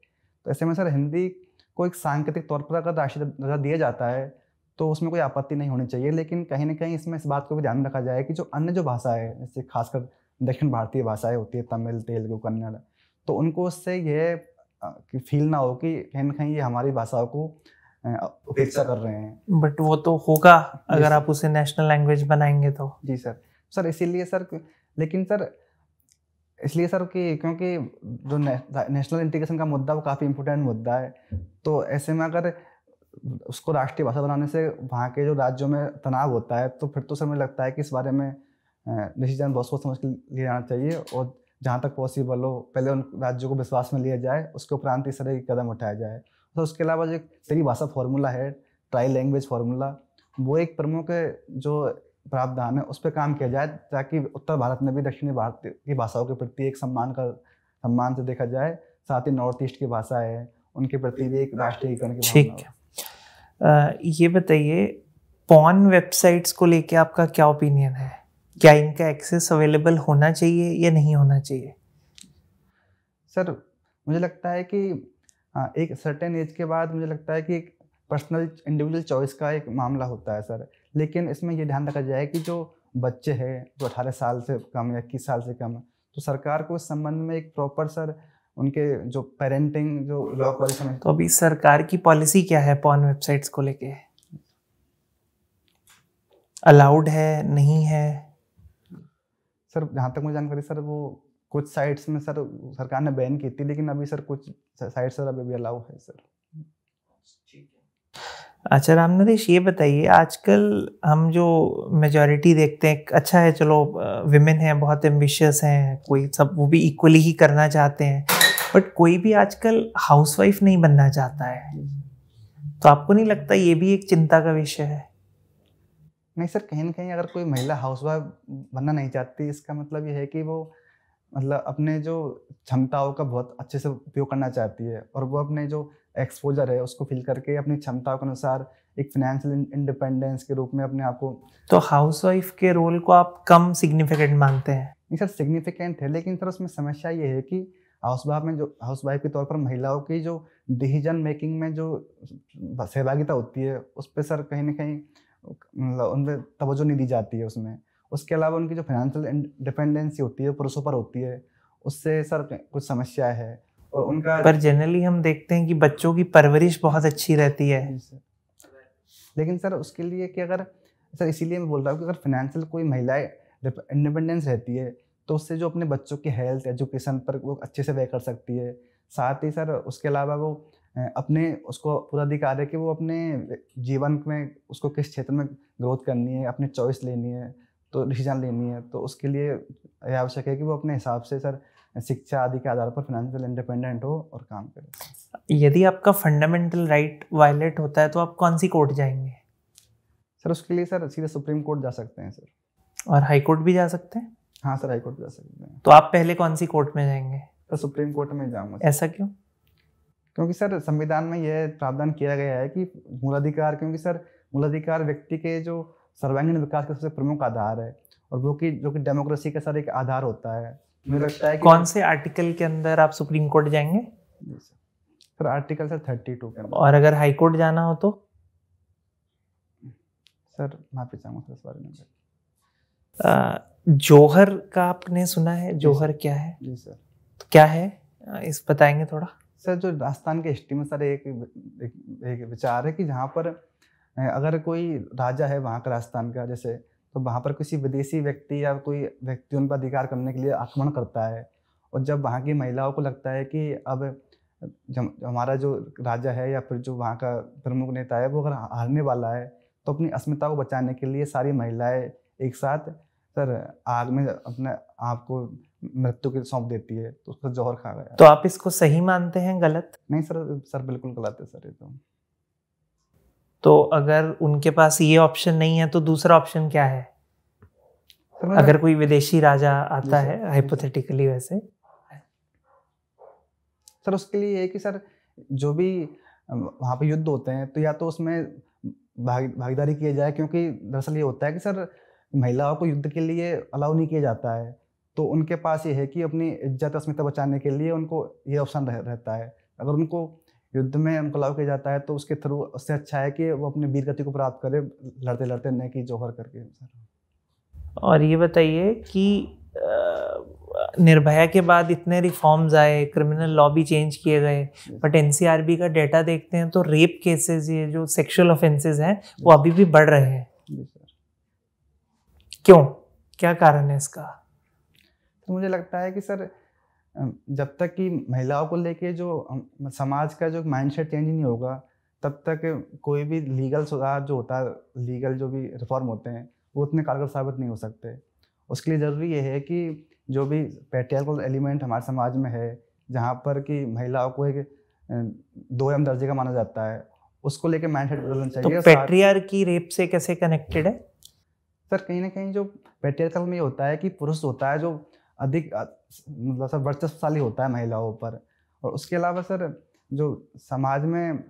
तो ऐसे में सर हिंदी को एक सांकेतिक तौर पर अगर राष्ट्रीय दर्जा दिया जाता है तो उसमें कोई आपत्ति नहीं होनी चाहिए, लेकिन कहीं ना कहीं इसमें इस बात को भी ध्यान रखा जाए कि जो अन्य जो भाषा है जैसे खासकर दक्षिण भारतीय भाषाएं होती है तमिल, तेलुगु, कन्नड़, तो उनको उससे ये फील ना हो कि कहीं ना कहीं ये हमारी भाषाओं को उपेक्षा कर रहे हैं। बट वो तो होगा अगर आप उसे नेशनल लैंग्वेज बनाएंगे तो। जी सर इसीलिए सर, लेकिन सर इसलिए सर कि क्योंकि जो नेशनल इंटीग्रेशन का मुद्दा वो काफ़ी इम्पोर्टेंट मुद्दा है, तो ऐसे में अगर उसको राष्ट्रीय भाषा बनाने से वहाँ के जो राज्यों में तनाव होता है तो फिर तो सर मुझे लगता है कि इस बारे में डिसीजन बहुत सोच समझ के लिया जाना चाहिए और जहाँ तक पॉसिबल हो पहले उन राज्यों को विश्वास में लिया जाए, उसके उपरांत इस तरह के कदम उठाया जाए। तो उसके अलावा जो तेरी भाषा फार्मूला है, ट्राई लैंग्वेज फार्मूला, वो एक प्रमुख जो प्रावधान है उस पर काम किया जाए ताकि उत्तर भारत में भी दक्षिणी भारत की भाषाओं के प्रति एक सम्मान से देखा जाए, साथ ही नॉर्थ ईस्ट की भाषा है उनके प्रति भी एक राष्ट्रीयकरण की ठीक है। ये बताइए पॉर्न वेबसाइट्स को लेके आपका क्या ओपिनियन है? क्या इनका एक्सेस अवेलेबल होना चाहिए या नहीं होना चाहिए? सर मुझे लगता है कि एक सर्टेन एज के बाद मुझे लगता है कि एक पर्सनल इंडिविजुअल चॉइस का एक मामला होता है सर, लेकिन इसमें ये ध्यान रखा जाए कि जो बच्चे हैं जो 18 साल से कम या 21 साल से कम है, तो सरकार को इस संबंध में एक प्रॉपर सर उनके जो पेरेंटिंग जो लॉ पॉलिसी में। तो अभी सरकार की पॉलिसी क्या है पॉर्न वेबसाइट्स को लेके? अलाउड है, नहीं है? सर जहाँ तक मुझे जानकारी सर वो कुछ साइट्स में सर सरकार ने बैन की थी, लेकिन अभी सर कुछ साइट्स सर अभी भी अलाउ है सर। अच्छा रामनरेश, ये बताइए आजकल हम जो मेजॉरिटी देखते हैं, अच्छा है चलो विमेन हैं, बहुत एम्बिशियस हैं, कोई सब वो भी इक्वली ही करना चाहते हैं, बट कोई भी आजकल हाउसवाइफ नहीं बनना चाहता है। तो आपको नहीं लगता ये भी एक चिंता का विषय है? नहीं सर, कहीं ना कहीं अगर कोई महिला हाउसवाइफ बनना नहीं चाहती इसका मतलब ये है कि वो मतलब अपने जो क्षमताओं का बहुत अच्छे से उपयोग करना चाहती है और वो अपने जो एक्सपोजर है उसको फिल करके अपनी क्षमताओं के अनुसार एक फाइनेंशियल इंडिपेंडेंस के रूप में अपने आप को। तो हाउसवाइफ के रोल को आप कम सिग्निफिकेंट मानते हैं? नहीं सर, सिग्निफिकेंट है, लेकिन सर उसमें समस्या ये है कि हाउसवाइफ के तौर पर महिलाओं की जो डिसीजन मेकिंग में जो सहभागिता होती है उस पर सर कहीं ना कहीं मतलब उन पर तवज्जो नहीं दी जाती है उसमें। उसके अलावा उनकी जो फाइनेंशियल इंडिपेंडेंसी होती है पुरुषों पर होती है, उससे सर कुछ समस्या है। और उनका पर जनरली हम देखते हैं कि बच्चों की परवरिश बहुत अच्छी रहती है। लेकिन सर उसके लिए कि अगर सर इसीलिए मैं बोल रहा हूँ कि अगर फाइनेंशियल कोई महिलाएं इंडिपेंडेंस रहती है तो उससे जो अपने बच्चों की हेल्थ एजुकेशन पर वो अच्छे से व्यय कर सकती है। साथ ही सर उसके अलावा वो अपने उसको पूरा अधिकार है कि वो अपने जीवन में उसको किस क्षेत्र में ग्रोथ करनी है, अपनी चॉइस लेनी है, तो डिसीजन लेनी है। तो उसके लिए यह आवश्यक है कि वो अपने हिसाब से सर शिक्षा आदि के आधार पर फाइनेंशियल इंडिपेंडेंट हो और काम करे। यदि आपका फंडामेंटल राइट वायलेट होता है तो आप कौन सी कोर्ट जाएंगे? सर उसके लिए सर सीधे सुप्रीम कोर्ट जा सकते हैं सर। और हाई कोर्ट भी जा सकते हैं? हाँ सर, हाई कोर्ट जा सकते हैं। तो आप पहले कौन सी कोर्ट में जाएंगे? सर सुप्रीम कोर्ट में जाऊँगा। ऐसा क्यों? क्योंकि सर संविधान में यह प्रावधान किया गया है कि मूलाधिकार, क्योंकि सर मूलाधिकार व्यक्ति के जो सर्वांगीण विकास का सबसे प्रमुख आधार है और वो कि जो कि डेमोक्रेसी का सर एक आधार होता है। मुझे लगता है कि कौन से आर्टिकल के अंदर आप सुप्रीम कोर्ट जाएंगे? सर आर्टिकल सर 32 के अंदर। और अगर हाई कोर्ट जाना हो तो? सर माफी चाहूँगा सर इस बारे में। जौहर का आपने सुना है? जौहर क्या है? जी सर। तो क्या है इस बताएंगे थोड़ा? सर जो राजस्थान के हिस्ट्री में सर एक विचार है कि जहाँ पर अगर कोई राजा है वहाँ का राजस्थान का जैसे, तो वहाँ पर किसी विदेशी व्यक्ति या कोई व्यक्ति उन पर अधिकार करने के लिए आक्रमण करता है, और जब वहाँ की महिलाओं को लगता है कि अब जब हमारा जो राजा है या फिर जो वहाँ का प्रमुख नेता है वो अगर हारने वाला है, तो अपनी अस्मिता को बचाने के लिए सारी महिलाएं एक साथ सर आग में अपने आप को मृत्यु के सौंप देती है, तो उसका जौहर खा गया। तो आप इसको सही मानते हैं, गलत? नहीं सर, सर बिल्कुल गलत है सर ये तो अगर उनके पास ये ऑप्शन नहीं है तो दूसरा ऑप्शन क्या है? अगर कोई विदेशी राजा आता है हाइपोथेटिकली, वैसे सर उसके लिए है कि सर जो भी वहाँ पे युद्ध होते हैं तो या तो उसमें भागीदारी किया जाए, क्योंकि दरअसल ये होता है कि सर महिलाओं को युद्ध के लिए अलाउ नहीं किया जाता है, तो उनके पास ये है कि अपनी इज्जत अस्मिता बचाने के लिए उनको ये ऑप्शन रहता है। अगर उनको युद्ध में उनको अलाउ किया जाता है तो उसके थ्रू उससे अच्छा है कि वो अपनी वीर गति को प्राप्त करे लड़ते लड़ते, न कि जौहर करके सर। और ये बताइए कि निर्भया के बाद इतने रिफॉर्म्स आए, क्रिमिनल लॉ भी चेंज किए गए, बट एनसीआरबी का डेटा देखते हैं तो रेप केसेस, ये जो सेक्सुअल ऑफेंसेस हैं वो अभी भी बढ़ रहे हैं। क्यों, क्या कारण है इसका? तो मुझे लगता है कि सर जब तक कि महिलाओं को लेके जो समाज का जो माइंडसेट चेंज नहीं होगा, तब तक कोई भी लीगल सुधार जो होता है, लीगल जो भी रिफॉर्म होते हैं वो उतने कारगर साबित नहीं हो सकते। उसके लिए ज़रूरी ये है कि जो भी पैट्रियार्कल एलिमेंट हमारे समाज में है, जहाँ पर कि महिलाओं को एक 2 दर्जे का माना जाता है, उसको लेके माइंडसेट बदलना चाहिए। तो पैट्रियार्की रेप से कैसे कनेक्टेड है? सर कहीं ना कहीं जो पैट्रियार्कल में होता है कि पुरुष होता है जो अधिक मतलब सर वर्चस्वशाली होता है महिलाओं पर, और उसके अलावा सर जो समाज में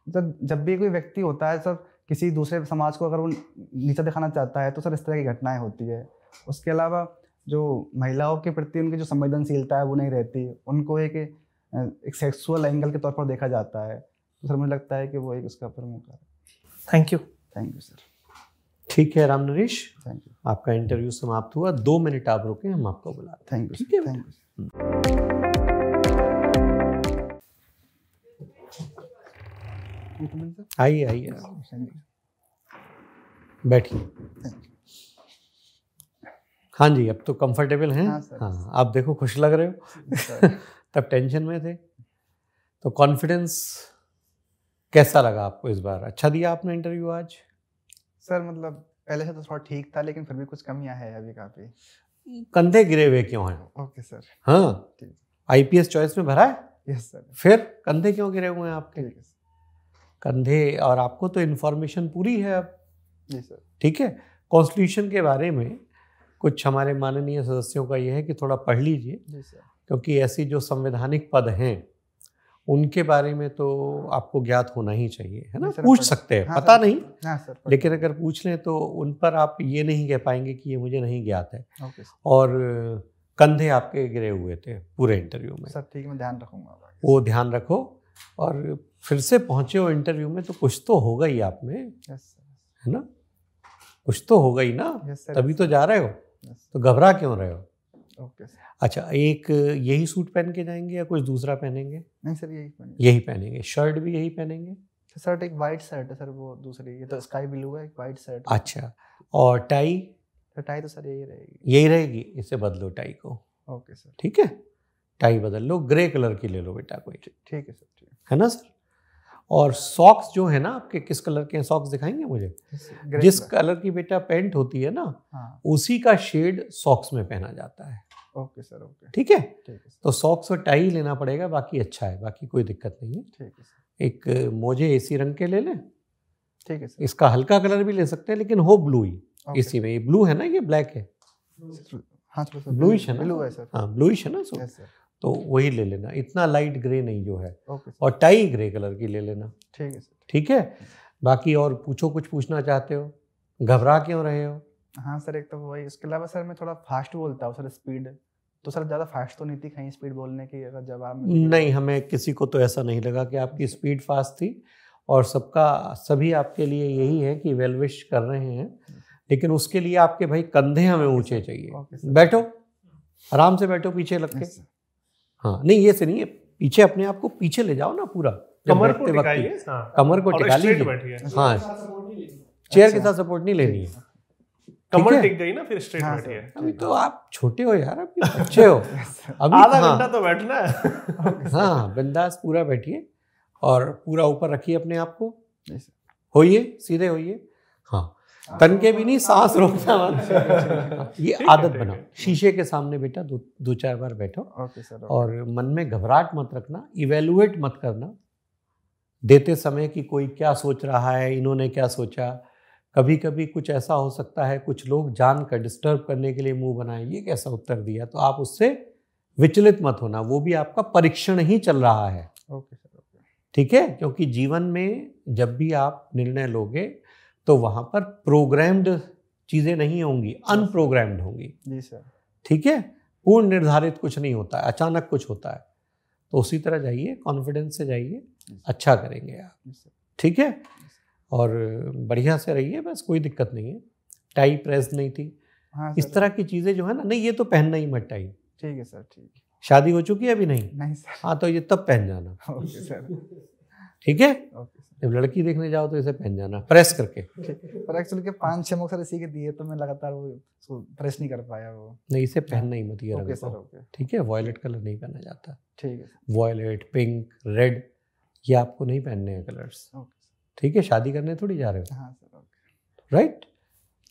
जब भी कोई व्यक्ति होता है सर किसी दूसरे समाज को अगर वो नीचा दिखाना चाहता है तो सर इस तरह की घटनाएं होती है। उसके अलावा जो महिलाओं के प्रति उनकी जो संवेदनशीलता है वो नहीं रहती, उनको एक सेक्सुअल एंगल के तौर पर देखा जाता है, तो सर मुझे लगता है कि वो एक उसका प्रमुख कारण। Thank you. Thank you sir. ठीक है राम नरेश, थैंक यू। आपका इंटरव्यू समाप्त हुआ, 2 मिनट आप रुके, हम आपको बुलाते हैं। Thank you. ठीक है, थैंक यू। आइए आइए, बैठिए। हाँ जी, अब तो कंफर्टेबल हैं? हाँ, आप देखो खुश लग रहे हो। तब टेंशन में थे। तो कॉन्फिडेंस कैसा लगा आपको इस बार? अच्छा दिया आपने इंटरव्यू आज? सर मतलब पहले से तो थोड़ा ठीक था, लेकिन फिर भी कुछ कमियां है अभी काफी। कंधे गिरे हुए क्यों हैं? Okay sir. हाँ, आईपीएस चॉइस में भरा है? Yes sir. फिर कंधे क्यों गिरे हुए हैं आपके? ठीक है सर। कंधे, और आपको तो इन्फॉर्मेशन पूरी है अब। जी सर। ठीक है, कॉन्स्टिट्यूशन के बारे में कुछ हमारे माननीय सदस्यों का यह है कि थोड़ा पढ़ लीजिए। जी सर। क्योंकि ऐसी जो संवैधानिक पद हैं उनके बारे में तो आपको ज्ञात होना ही चाहिए, है ना? पूछ सकते हैं, पता नहीं, हाँ सर, लेकिन अगर पूछ लें तो उन पर आप ये नहीं कह पाएंगे कि ये मुझे नहीं ज्ञात है। Okay sir. और कंधे आपके गिरे हुए थे पूरे इंटरव्यू में। सर ठीक है, मैं ध्यान रखूंगा। वो ध्यान रखो, और फिर से पहुंचे हो इंटरव्यू में तो कुछ तो होगा ही आप में, है ना? कुछ तो होगा ही ना, तभी तो जा रहे हो। तो घबरा क्यों रहे हो? Okay sir. अच्छा, एक यही सूट पहन के जाएंगे या कुछ दूसरा पहनेंगे? नहीं सर, यही पहेनेंगे। शर्ट भी यही पहनेंगे? शर्ट एक वाइट शर्ट है सर, वो दूसरी, ये तो स्काई ब्लू है, एक वाइट शर्ट। अच्छा, और टाई? टाई तो सर यही रहेगी। यही रहेगी, इसे बदलो टाई को। Okay sir. ठीक है, टाई बदल लो, ग्रे कलर की ले लो बेटा कोई। ठीक है सर। ठीक है ना सर? और सॉक्स जो है ना आपके, किस कलर के हैं सॉक्स दिखाएंगे मुझे? जिस कलर की बेटा पैंट होती है ना, हाँ, उसी का शेड सॉक्स में पहना जाता है। Okay sir. ओके, ठीक है। ठीक है। तो सॉक्स और टाई लेना पड़ेगा, बाकी अच्छा है, बाकी कोई दिक्कत नहीं है। ठीक है सर। एक मोजे एसी रंग के ले लें। ठीक है सर। इसका हल्का कलर भी ले सकते हैं, लेकिन हो ब्लू ही। इसी में ये ब्लू है ना, ये ब्लैक है? हाँ सर, ब्लूइश है ना? ब्लू है सर। हाँ, ब्लूइश है ना सो? Yes sir. तो वही ले लेना, इतना लाइट ग्रे नहीं जो है। Okay sir. और टाई ग्रे कलर की ले लेना। ठीक है सर। ठीक है। बाकी और पूछो, कुछ पूछना चाहते हो घबरा क्यों रहे हो? हाँ सर, एक तो वही, उसके अलावा सर मैं थोड़ा फास्ट बोलता हूँ सर, स्पीड तो सर ज़्यादा फास्ट तो नहीं थी कहीं स्पीड बोलने की अगर जवाब में? नहीं, हमें किसी को तो ऐसा नहीं लगा कि आपकी स्पीड फास्ट थी, और सभी आपके लिए यही है कि वेल विश कर रहे हैं, लेकिन उसके लिए आपके भाई कंधे हमें ऊंचे चाहिए। बैठो, आराम से बैठो, पीछे लग के। हाँ, नहीं ये से नहीं है, पीछे अपने आप को पीछे ले जाओ ना पूरा, कमर को टिकाइए, कमर को टिका लीजिए। हाँ, चेयर के साथ सपोर्ट नहीं लेनी है। कमर टिक गई ना, फिर स्ट्रेट बैठिए। अभी तो आप छोटे हो यार, अभी अच्छे हो, अभी आधा घंटा तो बैठना है। हाँ, बिंदास पूरा बैठिए और पूरा ऊपर रखिए अपने आप को, होइए, सीधे होइए। हाँ, तन के भी नहीं, सांस रोकना मत। ये आदत बनाओ। शीशे के सामने बेटा 2-4 बार बैठो। Okay sir. और मन में घबराहट मत रखना, इवेलुएट मत करना देते समय कि कोई क्या सोच रहा है, इन्होंने क्या सोचा। कभी कभी कुछ ऐसा हो सकता है, कुछ लोग जानकर डिस्टर्ब करने के लिए मुंह बनाए, ये कैसा उत्तर दिया, तो आप उससे विचलित मत होना, वो भी आपका परीक्षण ही चल रहा है। Okay sir. ठीक है, क्योंकि जीवन में जब भी आप निर्णय लोगे तो वहां पर प्रोग्राम्ड चीजें नहीं होंगी, अनप्रोग्राम्ड होंगी। जी सर। ठीक है, पूर्ण निर्धारित कुछ नहीं होता है, अचानक कुछ होता है। तो उसी तरह जाइए, कॉन्फिडेंस से जाइए, अच्छा करेंगे आप। ठीक है, और बढ़िया से रहिए, बस कोई दिक्कत नहीं है। टाई प्रेस नहीं थी। हाँ, इस तरह की चीजें जो है ना, नहीं ये तो पहनना ही मत टाई। ठीक है सर, ठीक है। शादी हो चुकी है अभी? नहीं। नहीं सर। हाँ, तो ये तब पहन जाना। Okay sir. ठीक है, ओके सर। जब लड़की देखने जाओ तो इसे पहन जाना, प्रेस करके। पर एक्चुअली के 5-6 मौके सर इसी के दिए, तो मैं लगातार वो प्रेस नहीं कर पाया वो। नहीं, इसे पहनना ही मत ये रंग। Okay sir, okay. ठीक है, वॉयलेट कलर नहीं पहना जाता। ठीक है। वॉयलेट, पिंक, रेड, ये आपको नहीं पहनने हैं कलर्स। ठीक है, शादी करने थोड़ी जा रहे हो। हाँ सर, ओके। राइट,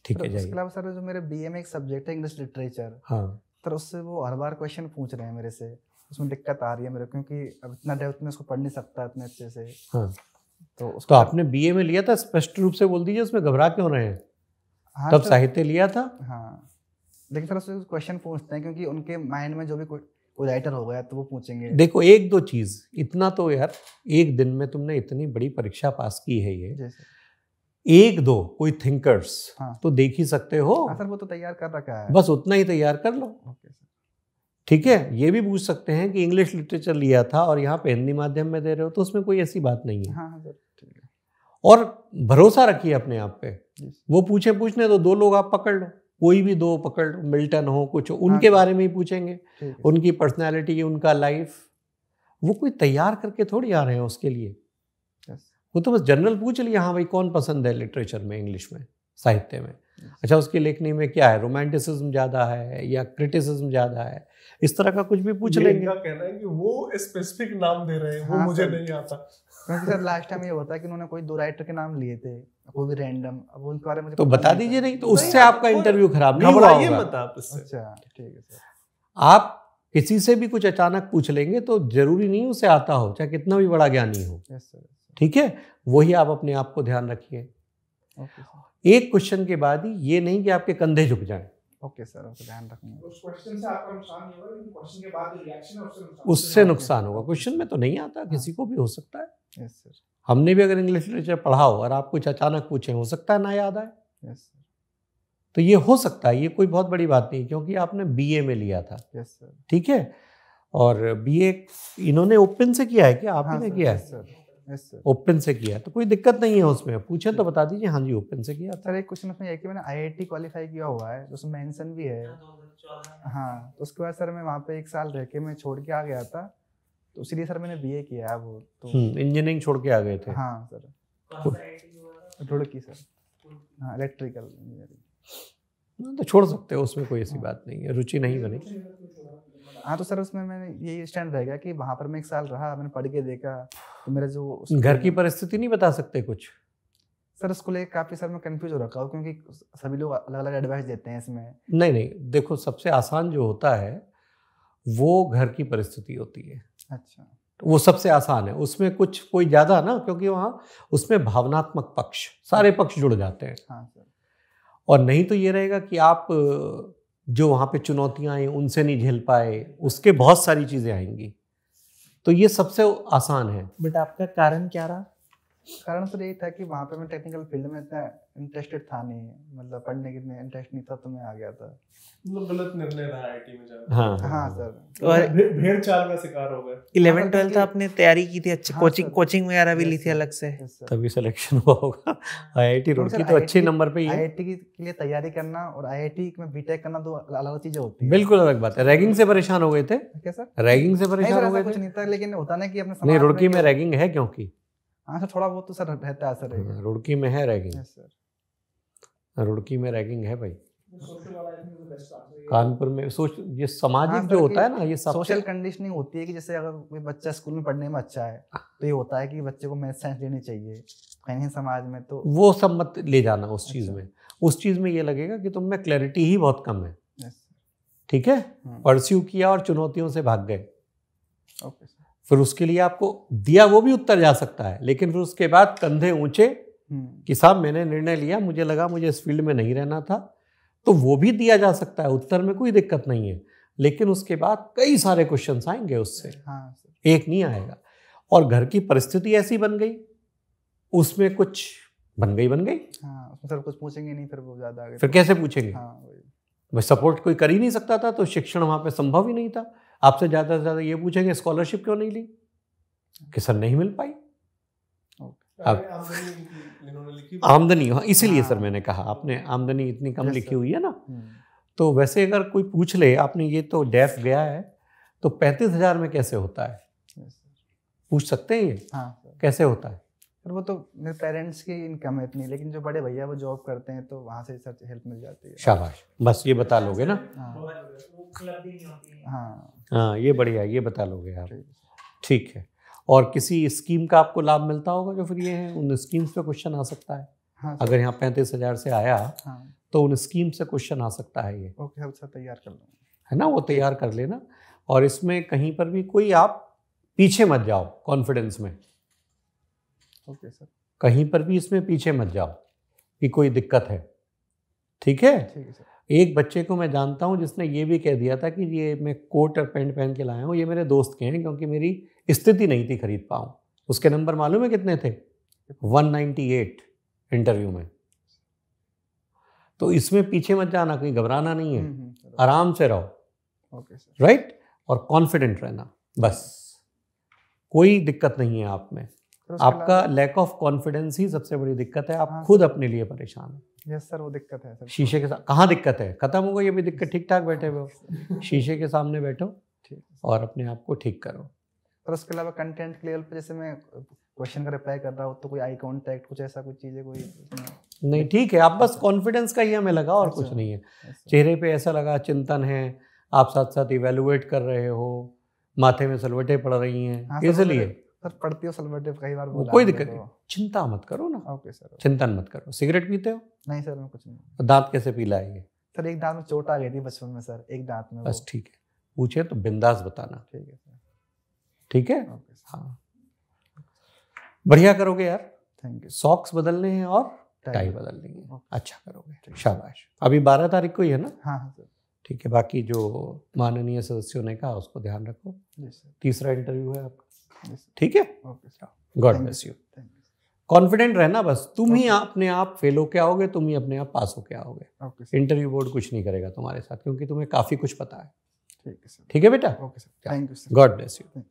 ठीक है, जाइए। उसके अलावा सर जो मेरे बीए में एक सब्जेक्ट है इंग्लिश लिटरेचर, हाँ सर उससे वो हर बार क्वेश्चन पूछ रहे हैं मेरे से, उसमें दिक्कत आ रही है मेरे को, क्योंकि अब इतना डेप्थ में उसको पढ़ नहीं सकता इतने अच्छे से। हाँ, तो आपने बीए में लिया था, स्पष्ट रूप से बोल दीजिए, उसमें घबरा क्यों रहे हैं? हाँ, तब साहित्य लिया था। हाँ, लेकिन सर उससे क्वेश्चन पूछते हैं, क्योंकि उनके माइंड में जो भी कोई राइटर हो गया तो वो पूछेंगे। देखो, 1-2 चीज, इतना तो यार, एक दिन में तुमने इतनी बड़ी परीक्षा पास की है, ये 1-2 कोई थिंकर्स तो देख ही सकते हो। हाँ सर, वो तो तैयार कर रखा है, बस उतना ही तैयार कर लो। Okay sir. ठीक है, ये भी पूछ सकते हैं कि इंग्लिश लिटरेचर लिया था और यहाँ पे हिंदी माध्यम में दे रहे हो, तो उसमें कोई ऐसी बात नहीं है। हाँ सर, ठीक है। और भरोसा रखिए अपने आप पे, वो पूछने तो 2 लोग आप पकड़ लो, कोई भी 2 पकड़ लो, मिल्टन हो कुछ, उनके बारे में ही पूछेंगे, उनकी पर्सनैलिटी, उनका लाइफ। वो कोई तैयार करके थोड़ी आ रहे हैं उसके लिए, वो तो बस जनरल पूछ लिया, हाँ भाई कौन पसंद है लिटरेचर में, इंग्लिश में, साहित्य में, अच्छा उसकी लेखनी में क्या है, रोमांटिसिज्म ज़्यादा है या क्रिटिसिज्म ज़्यादा है, इस तररह का कुछ भी पूछ लेंगे। इनका कहना है कि वो स्पेसिफिक नाम दे रहे हैं, वो मुझे नहीं आता। क्योंकि सर लास्ट टाइम ये होता है कि उन्होंने कोई 2 राइटर के नाम लिए थे, वो भी रैंडम, अब उनके बारे में तो बता दीजिए, नहीं तो उससे आपका इंटरव्यू खराब नहीं हुआ होगा। मत आप इससे। अच्छा, ठीक है सर। आप किसी से भी कुछ अचानक पूछ लेंगे तो जरूरी नहीं उसे आता हो, चाहे कितना भी बड़ा ज्ञानी हो। ठीक है, वही आप अपने आप को ध्यान रखिए। एक क्वेश्चन के बाद ही ये नहीं कि आपके कंधे झुक जाएं। ओके सर, ओके, ध्यान रखूंगा। उस क्वेश्चन से आपका नुकसान नहीं होगा, लेकिन क्वेश्चन के बाद रिएक्शन है उससे नुकसान होगा। क्वेश्चन में तो नहीं आता, किसी को भी हो सकता है। Yes sir. हमने भी अगर इंग्लिश लिटरेचर पढ़ा हो और आप कुछ अचानक पूछें, हो सकता है ना याद आए। Yes sir. तो ये हो सकता है, ये कोई बहुत बड़ी बात नहीं, क्योंकि आपने बीए में लिया था। Yes sir. ठीक है, और बीए इन्होंने ओपन से किया है क्या, आप ही ने किया है? सर, ओपन से किया है तो कोई दिक्कत नहीं है उसमें, पूछे तो बता दीजिए, हाँ जी ओपन से किया। सर एक क्वेश्चन उसमें है कि मैंने आईआईटी क्वालिफाई किया हुआ है, उसमें मेंशन भी है। हाँ, तो उसके बाद सर मैं वहाँ पे 1 साल रह के मैं छोड़ के आ गया था, तो इसलिए सर मैंने बीए किया है। वो तो इंजीनियरिंग छोड़ के आ गए थे? हाँ सर, रुड़की सर, हाँ इलेक्ट्रिकल इंजीनियरिंग। तो छोड़ सकते हो, उसमें कोई ऐसी बात नहीं है, रुचि नहीं बनी। हाँ, तो सर उसमें मैंने यही स्टैंड रह गया कि वहाँ पर मैं 1 साल रहा, मैंने पढ़ के देखा, तो मेरा जो घर की परिस्थिति नहीं बता सकते कुछ? सर उसको लेकर काफ़ी सर मैं कंफ्यूज हो रखा हूँ, क्योंकि सभी लोग अलग अलग एडवाइस देते हैं इसमें। नहीं, देखो सबसे आसान जो होता है वो घर की परिस्थिति होती है। अच्छा, वो सबसे आसान है, उसमें कुछ कोई ज़्यादा ना, क्योंकि वहाँ उसमें भावनात्मक पक्ष, सारे पक्ष जुड़ जाते हैं। हाँ सर। और नहीं तो ये रहेगा कि आप जो वहाँ पे चुनौतियाँ आई उनसे नहीं झेल पाए, उसके बहुत सारी चीज़ें आएंगी। तो ये सबसे आसान है। बट आपका कारण क्या रहा? कारण सर यही था कि वहाँ पे मैं टेक्निकल फील्ड में इतना इंटरेस्टेड था नहीं, मतलब पढ़ने की इंटरेस्ट नहीं था, तो मैं आ गया था। मतलब गलत निर्णय रहा आईटी में जाना। हाँ सर। और भेड़ चाल का शिकार हो गए। 11-12 आपने तैयारी की थी अच्छी, कोचिंग वगैरह भी ली थी अलग से, तभी सिलेक्शन हुआ होगा। आईआईटी रुड़की तो अच्छे नंबर पे ही है। आईआईटी के लिए तैयारी करना और आईआईटी में बीटेक करना दो अलग चीजें होती है। बिल्कुल अलग बात है। रैगिंग से परेशान हो गए थे क्या सर? रैगिंग से परेशान हो गए कुछ नहीं था, लेकिन होता ना कि अपने नहीं, रुड़की में रैगिंग है क्योंकि हाँ सर थोड़ा बहुत तो सर रहता है सर। रुड़की में है रैगिंग। यस सर, रुड़की में रैगिंग है भाई। कानपुर में सोच ये सामाजिक हाँ, जो होता है ना, ये सोशल कंडीशनिंग होती है कि जैसे अगर कोई बच्चा स्कूल में पढ़ने में अच्छा है तो ये होता है कि बच्चे को मैथ साइंस लेनी चाहिए, कहीं समाज में तो वो सब मत ले जाना उस चीज में। उस चीज में ये लगेगा कि तुम में क्लैरिटी ही बहुत कम है। ठीक है, परस्यू किया और चुनौतियों से भाग गए। Okay sir. फिर उसके लिए आपको दिया वो भी उत्तर जा सकता है, लेकिन फिर उसके बाद कंधे ऊंचे कि साहब मैंने निर्णय लिया, मुझे लगा मुझे इस फील्ड में नहीं रहना था, तो वो भी दिया जा सकता है, उत्तर में कोई दिक्कत नहीं है। लेकिन उसके बाद कई सारे क्वेश्चंस आएंगे उससे। हाँ सर। एक नहीं आएगा। और घर की परिस्थिति ऐसी बन गई, उसमें कुछ बन गई हाँ, उसमें सर कुछ पूछेंगे नहीं, फिर वो ज्यादा आगे फिर कैसे पूछेंगे? हाँ वही। भाई सपोर्ट कोई कर ही नहीं सकता था, तो शिक्षण वहाँ पे संभव ही नहीं था। आपसे ज़्यादा से ज़्यादा ये पूछेंगे स्कॉलरशिप क्यों नहीं ली, कि सर नहीं मिल पाई। आमदनी, हाँ इसीलिए सर मैंने कहा आपने आमदनी इतनी कम लिखी हुई है ना, तो वैसे अगर कोई पूछ ले आपने ये तो डेफ गया है तो 35,000 में कैसे होता है, पूछ सकते हैं ये? हाँ कैसे होता है? सर वो तो मेरे पेरेंट्स की इनकम है इतनी, लेकिन जो बड़े भैया वो जॉब करते हैं तो वहाँ से सर हेल्प मिल जाती है। शाबाश, बस ये बता लोगे ना। हाँ ये बढ़िया, ये बता लोगे आप। ठीक है। और किसी स्कीम का आपको लाभ मिलता होगा जो फिर ये है, उन स्कीम्स पे क्वेश्चन आ सकता है। हाँ, अगर यहाँ 35,000 से आया तो उन स्कीम से क्वेश्चन आ सकता है ये। ओके सर, तैयार कर लूँगा, है ना, वो तैयार कर लेना। और इसमें कहीं पर भी कोई आप पीछे मत जाओ कॉन्फिडेंस में। Okay sir. कहीं पर भी इसमें पीछे मत जाओ कि कोई दिक्कत है। ठीक है? ठीक है सर। एक बच्चे को मैं जानता हूँ जिसने ये भी कह दिया था कि ये मैं कोट और पैंट पहन के लाया हूँ, ये मेरे दोस्त के हैं क्योंकि मेरी स्थिति नहीं थी खरीद पाऊँ। उसके नंबर मालूम है कितने थे? 198 इंटरव्यू में। तो इसमें पीछे मत जाना, कहीं घबराना नहीं है, आराम से रहो। Okay sir. राइट? और कॉन्फिडेंट रहना, बस। कोई दिक्कत नहीं है आप में। आपका लैक ऑफ कॉन्फिडेंस ही सबसे बड़ी दिक्कत है। आप खुद अपने लिए परेशान हैं। यस सर, वो दिक्कत है सर। शीशे के साथ कहाँ दिक्कत है? खत्म हो गई ये भी दिक्कत। ठीक ठाक बैठे हुए हो, शीशे के सामने बैठो और अपने आप को ठीक करो। और उसके अलावा कंटेंट के लेवल पे जैसे मैं क्वेश्चन का रिप्लाई कर रहा हूँ तो कोई आई कांटेक्ट कुछ ऐसा कुछ चीज़ें कोई नहीं? ठीक है, आप बस कॉन्फिडेंस का ही हमें लगा और कुछ नहीं है। चेहरे पे ऐसा लगा चिंतन है, आप साथ साथ इवेलुएट कर रहे हो, माथे में सलवटें पड़ रही हैं, इसलिए सर पढ़ती हो सलवटें कई बार। कोई दिक्कत नहीं, चिंता मत करो ना। Okay sir. चिंतन मत करो। सिगरेट पीते हो? नहीं सर, मैं कुछ नहीं। दांत कैसे पीला है ये? सर एक दांत में चोट आ गई थी बचपन में सर, एक दांत में। बस ठीक है, पूछे तो बिंदास बताना। ठीक है सर। ठीक है? हाँ बढ़िया करोगे यार। Thank you. सॉक्स बदलने हैं और टाई बदलनी है। अच्छा करोगे, शाबाश। अभी 12 तारीख को ही है ना? हाँ सर। ठीक है, बाकी जो माननीय सदस्यों ने कहा उसको ध्यान रखो। तीसरा इंटरव्यू है आपका। ठीक है? God bless you. कॉन्फिडेंट रहना बस। तुम ही अपने आप फेल होके आओगे, तुम ही अपने आप पास होके आओगे। इंटरव्यू बोर्ड कुछ नहीं करेगा तुम्हारे साथ, क्योंकि तुम्हें काफी कुछ पता है। ठीक है सर। ठीक है बेटा? Okay sir, thank you sir. God bless you.